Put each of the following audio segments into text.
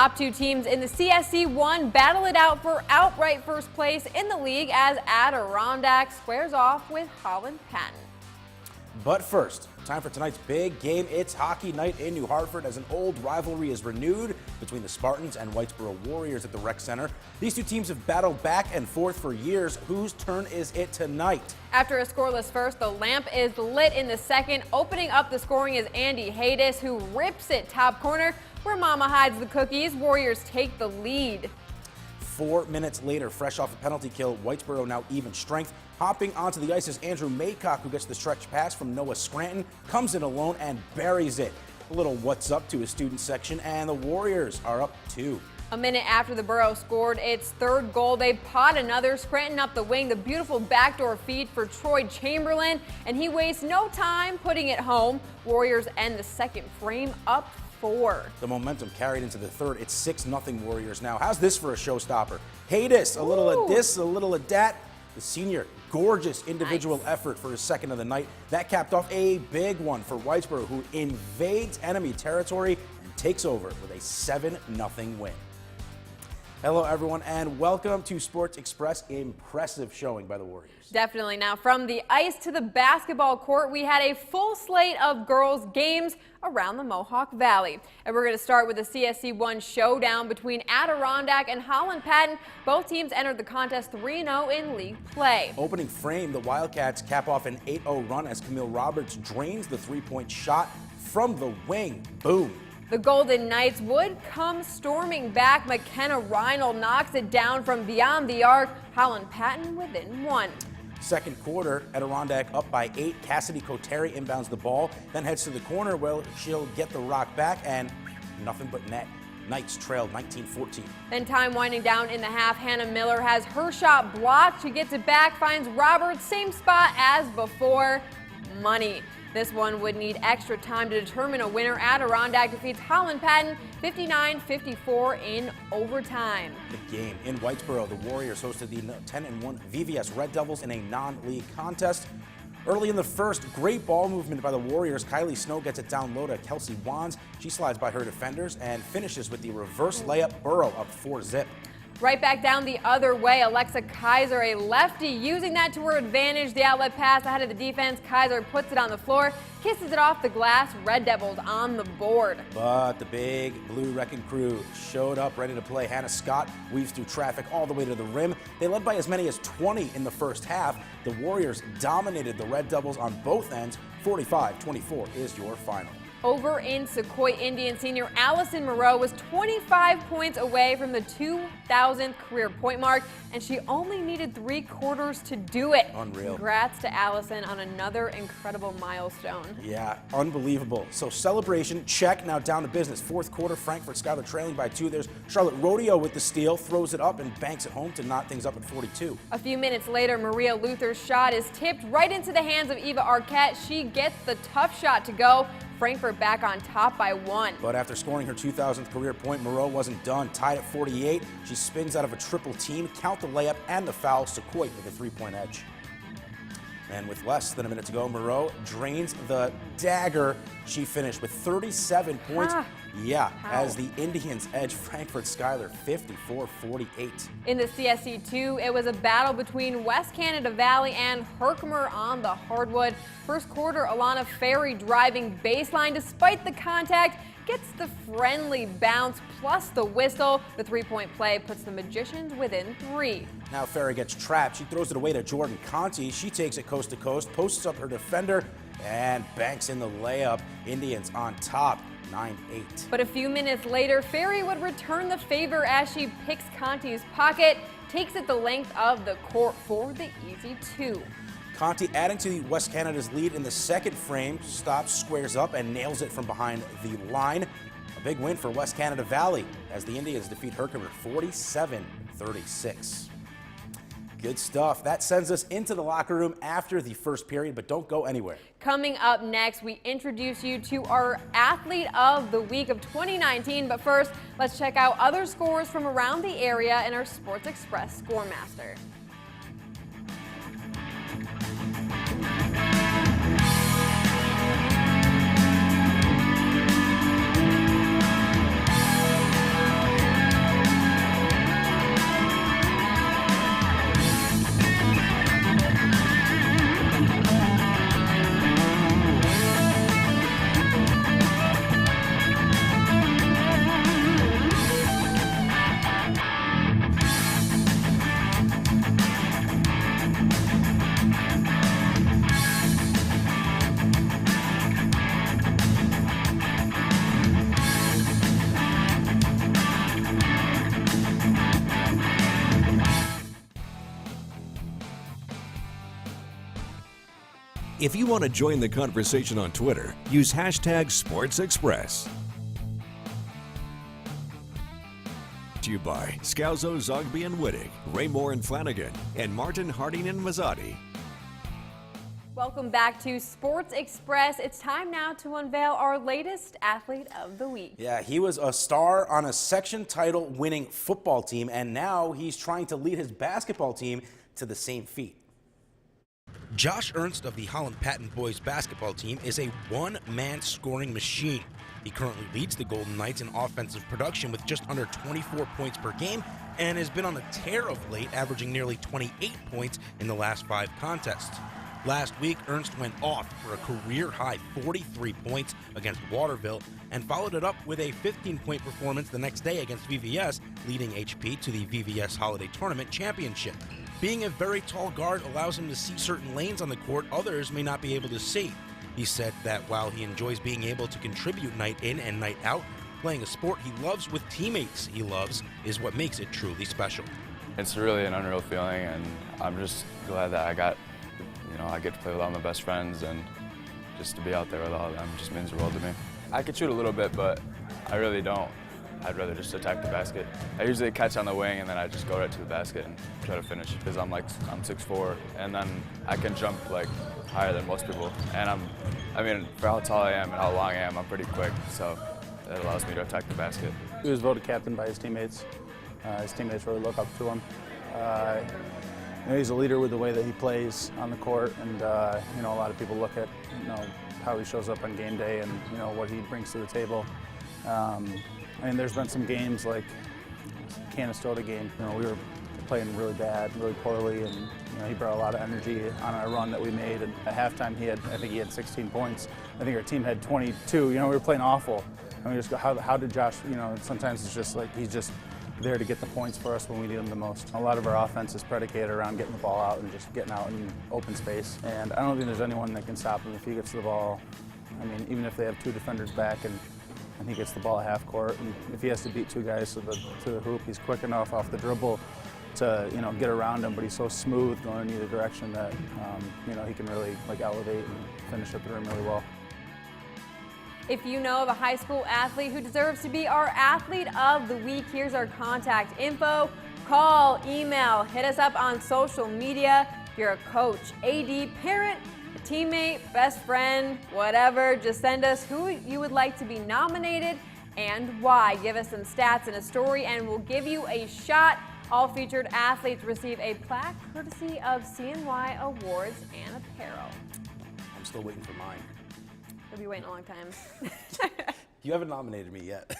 top two teams in the CSC1 battle it out for outright first place in the league as Adirondack squares off with Holland Patton. But first, time for tonight's big game. It's hockey night in New Hartford as an old rivalry is renewed between the Spartans and Whitesboro Warriors at the Rec Center. These two teams have battled back and forth for years. Whose turn is it tonight? After a scoreless first, the lamp is lit in the second. Opening up the scoring is Andy Haydes, who rips it top corner where Mama hides the cookies. Warriors take the lead. 4 minutes later, fresh off a penalty kill, Whitesboro now even strength. Hopping onto the ice is Andrew Maycock, who gets the stretch pass from Noah Scranton, comes in alone and buries it. A little what's up to his student section, and the Warriors are up 2. A minute after the Borough scored its third goal, they pot another. Scranton up the wing, the beautiful backdoor feed for Troy Chamberlain, and he wastes no time putting it home. Warriors end the second frame up 4. The momentum carried into the third. It's 6-0 Warriors now. How's this for a showstopper? Haydes, a little of this, a little of that. The senior, gorgeous individual effort for his second of the night. That capped off a big one for Whitesboro, who invades enemy territory and takes over with a 7-0 win. Hello, everyone, and welcome to Sports Express. Impressive showing by the Warriors. Definitely. Now, from the ice to the basketball court, we had a full slate of girls' games around the Mohawk Valley. And we're going to start with the CSC1 showdown between Adirondack and Holland Patton. Both teams entered the contest 3-0 in league play. Opening frame, the Wildcats cap off an 8-0 run as Camille Roberts drains the three-point shot from the wing. Boom. The Golden Knights would come storming back. McKenna Reinald knocks it down from beyond the arc. Holland Patton within 1. Second quarter, Adirondack up by 8. Cassidy Koteri inbounds the ball, then heads to the corner where she'll get the rock back, and nothing but net. Knights trailed 19-14. Then time winding down in the half, Hannah Miller has her shot blocked. She gets it back, finds Roberts, same spot as before. Money. This one would need extra time to determine a winner. Adirondack defeats Holland Patton 59-54 in overtime. The game in Whitesboro, the Warriors hosted the 10-1 VVS Red Devils in a non-league contest. Early in the first, great ball movement by the Warriors. Kylie Snow gets it down low to Kelsey Wands. She slides by her defenders and finishes with the reverse layup. Borough up 4-0. Right back down the other way, Alexa Kaiser, a lefty, using that to her advantage. The outlet pass ahead of the defense. Kaiser puts it on the floor, kisses it off the glass. Red Devils on the board. But the big blue wrecking crew showed up ready to play. Hannah Scott weaves through traffic all the way to the rim. They led by as many as 20 in the first half. The Warriors dominated the Red Devils on both ends. 45-24 is your final. Over in Sequoia, Indian senior Allison Moreau was 25 points away from the 2,000th career point mark, and she only needed 3 quarters to do it. Unreal. Congrats to Allison on another incredible milestone. Yeah, unbelievable. So celebration, check. Now down to business. Fourth quarter, Frankfort Schuyler trailing by 2. There's Charlotte Rodeo with the steal, throws it up and banks it home to knot things up at 42. A few minutes later, Maria Luther's shot is tipped right into the hands of Eva Arquette. She gets the tough shot to go. Frankfort back on top by 1. But after scoring her 2,000th career point, Moreau wasn't done. Tied at 48, she spins out of a triple team, count the layup and the foul. Sequoia with a 3-point edge. And with less than a minute to go, Moreau drains the dagger. She finished with 37 points. As the Indians edge Frankfort Schuyler 54-48. In the CSC2, it was a battle between West Canada Valley and Herkimer on the hardwood. First quarter, Alana Ferry driving baseline despite the contact. Gets the friendly bounce plus the whistle. The 3-point play puts the Magicians within 3. Now Ferry gets trapped. She throws it away to Jordan Conti. She takes it coast to coast, posts up her defender, and banks in the layup. Indians on top, 9-8. But a few minutes later, Ferry would return the favor as she picks Conti's pocket, takes it the length of the court for the easy 2. Conti adding to West Canada's lead in the second frame, stops, squares up, and nails it from behind the line. A big win for West Canada Valley as the Indians defeat Herkimer 47-36. Good stuff. That sends us into the locker room after the first period, but don't go anywhere. Coming up next, we introduce you to our Athlete of the Week of 2019. But first, let's check out other scores from around the area in our Sports Express Scoremaster. If you want to join the conversation on Twitter, use hashtag SportsExpress. To you by Scalzo, Zogby and Wittig, Raymore and Flanagan, and Martin Harding and Mazzotti. Welcome back to Sports Express. It's time now to unveil our latest athlete of the week. Yeah, he was a star on a section title winning football team, and now he's trying to lead his basketball team to the same feat. Josh Ernst of the Holland Patton boys basketball team is a one-man scoring machine. He currently leads the Golden Knights in offensive production with just under 24 points per game and has been on a tear of late, averaging nearly 28 points in the last 5 contests. Last week, Ernst went off for a career-high 43 points against Waterville and followed it up with a 15-point performance the next day against VVS, leading HP to the VVS Holiday Tournament Championship. Being a very tall guard allows him to see certain lanes on the court others may not be able to see. He said that while he enjoys being able to contribute night in and night out, playing a sport he loves with teammates he loves is what makes it truly special. It's really an unreal feeling, and I'm just glad that I get to play with all my best friends, and just to be out there with all of them just means the world to me. I could shoot a little bit, but I really don't. I'd rather just attack the basket. I usually catch on the wing, and then I just go right to the basket and try to finish, because I'm 6'4", and then I can jump higher than most people. And for how tall I am and how long I am, I'm pretty quick, so that allows me to attack the basket. He was voted captain by his teammates. His teammates really look up to him. He's a leader with the way that he plays on the court, and a lot of people look at how he shows up on game day and what he brings to the table. There's been some games like Canastota game. We were playing really bad, really poorly, and he brought a lot of energy on our run that we made. And at halftime, I think he had 16 points. I think our team had 22. We were playing awful, and we just go, how did Josh? Sometimes it's just he's just there to get the points for us when we need them the most. A lot of our offense is predicated around getting the ball out and just getting out in open space. And I don't think there's anyone that can stop him if he gets the ball. Even if they have 2 defenders back and he gets the ball at half court, and if he has to beat 2 guys to the hoop, he's quick enough off the dribble to get around him. But he's so smooth going in either direction that he can really elevate and finish at the rim really well. If you know of a high school athlete who deserves to be our athlete of the week, here's our contact info. Call, email, hit us up on social media. If you're a coach, AD, parent, a teammate, best friend, whatever, just send us who you would like to be nominated and why. Give us some stats and a story, and we'll give you a shot. All featured athletes receive a plaque courtesy of CNY Awards and Apparel. I'm still waiting for mine. You'll be waiting a long time. You haven't nominated me yet.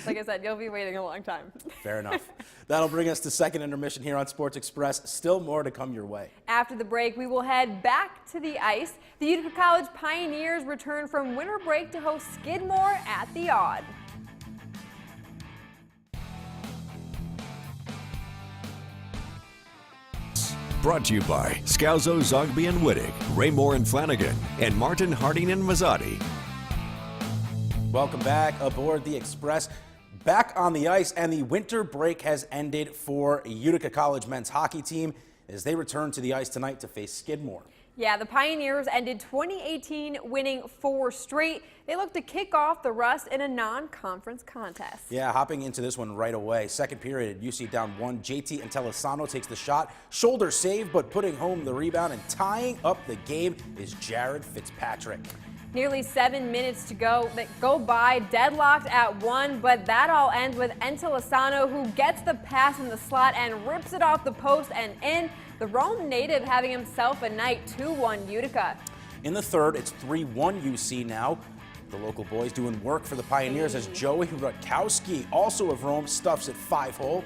Like I said, you'll be waiting a long time. Fair enough. That'll bring us to second intermission here on Sports Express. Still more to come your way. After the break, we will head back to the ice. The Utica College Pioneers return from winter break to host Skidmore at the Aud. Brought to you by Scalzo, Zogby and Wittig, Raymore and Flanagan, and Martin Harding and Mazzotti. Welcome back aboard the Express. Back on the ice, and the winter break has ended for Utica College men's hockey team as they return to the ice tonight to face Skidmore. Yeah, the Pioneers ended 2018 winning 4 straight. They look to kick off the Rust in a non-conference contest. Yeah, hopping into this one right away. Second period, UC down 1. JT Intellisano takes the shot. Shoulder save, but putting home the rebound and tying up the game is Jared Fitzpatrick. Nearly 7 minutes to go that go by, deadlocked at 1, but that all ends with Intellisano, who gets the pass in the slot and rips it off the post and in. The Rome native having himself a night. 2-1 Utica. In the third, it's 3-1 UC now. The local boys doing work for the Pioneers as Joey Rutkowski, also of Rome, stuffs it 5-hole.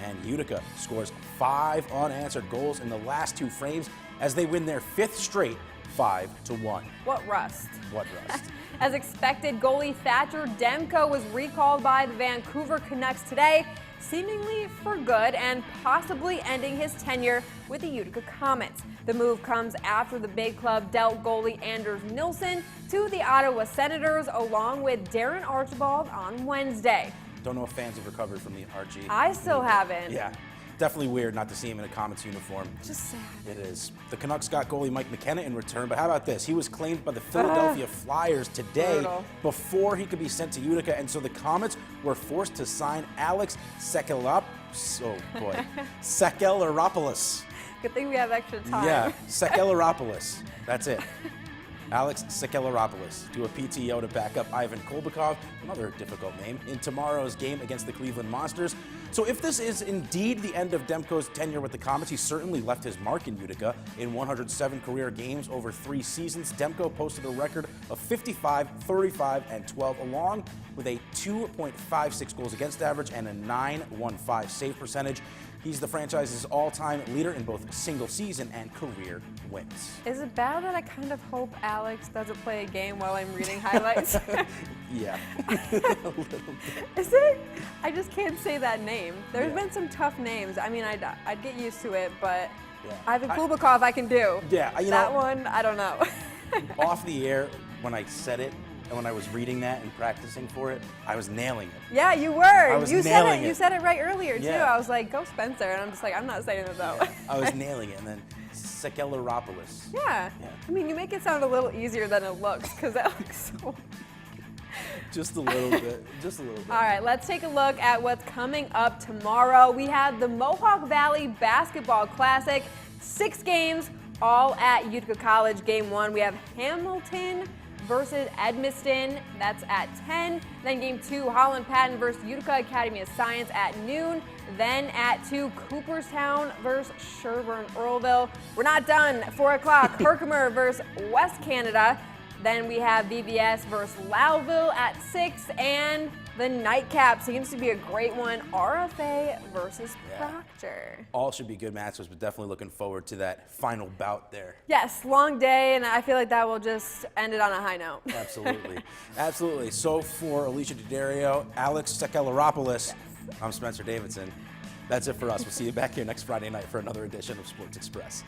And Utica scores 5 unanswered goals in the last 2 frames as they win their 5th straight 5-1. What rust? What rust? As expected, goalie Thatcher Demko was recalled by the Vancouver Canucks today, seemingly for good and possibly ending his tenure with the Utica Comets. The move comes after the big club dealt goalie Anders Nilsson to the Ottawa Senators along with Darren Archibald on Wednesday. Don't know if fans have recovered from the RG. I still haven't. Yeah. definitely weird not to see him in a Comets uniform. Just sad. It is. The Canucks got goalie Mike McKenna in return, but how about this? He was claimed by the Philadelphia Flyers today Brutal. before he could be sent to Utica, and so the Comets were forced to sign Alex Sekeloropoulos. Good thing we have extra time. Yeah, Sekeloropoulos. That's it. Alex Sekeloropoulos to a PTO to back up Ivan Kolbakov, another difficult name, in tomorrow's game against the Cleveland Monsters. So if this is indeed the end of Demko's tenure with the Comets, he certainly left his mark in Utica. In 107 career games over 3 seasons, Demko posted a record of 55, 35, and 12, along with a 2.56 goals against average and a 9.15 save percentage. He's the franchise's all-time leader in both single season and career wins. Is it bad that I kind of hope Alex doesn't play a game while I'm reading highlights? Yeah, a little bit. Is it? I just can't say that name. There's Yeah. been some tough names. I mean, I'd get used to it, but Yeah. Ivan Kulbakov I can do. Yeah, you that know- one, I don't know. Off the air, when I said it, and when I was reading that and practicing for it, I was nailing it. Yeah, you were. was you said nailing it. You it. said it right earlier too. Yeah. I was like, go Spencer, and I'm just like, I'm not saying it though. I was nailing it, and then Sekeloropoulos. Yeah. Yeah. I mean, you make it sound a little easier than it looks, because that looks so. Just a little bit. Just a little bit. All right, let's take a look at what's coming up tomorrow. We have the Mohawk Valley Basketball Classic, 6 games, all at Utica College. Game 1, we have Hamilton versus Edmiston. That's at 10. Then game 2, Holland Patton versus Utica Academy of Science at noon. Then at 2, Cooperstown versus Sherburne Earlville. We're not done. 4 o'clock, Herkimer versus West Canada. Then we have VBS versus Loudville at 6, and the nightcap seems to be a great one, RFA versus Proctor. All should be good matches, but definitely looking forward to that final bout there. Yes, long day, and I feel like that will just end it on a high note. Absolutely. Absolutely. So for Alicia D'Addario, Alex Sekeloropoulos, I'm Spencer Davidson. That's it for us. We'll see you back here next Friday night for another edition of Sports Express.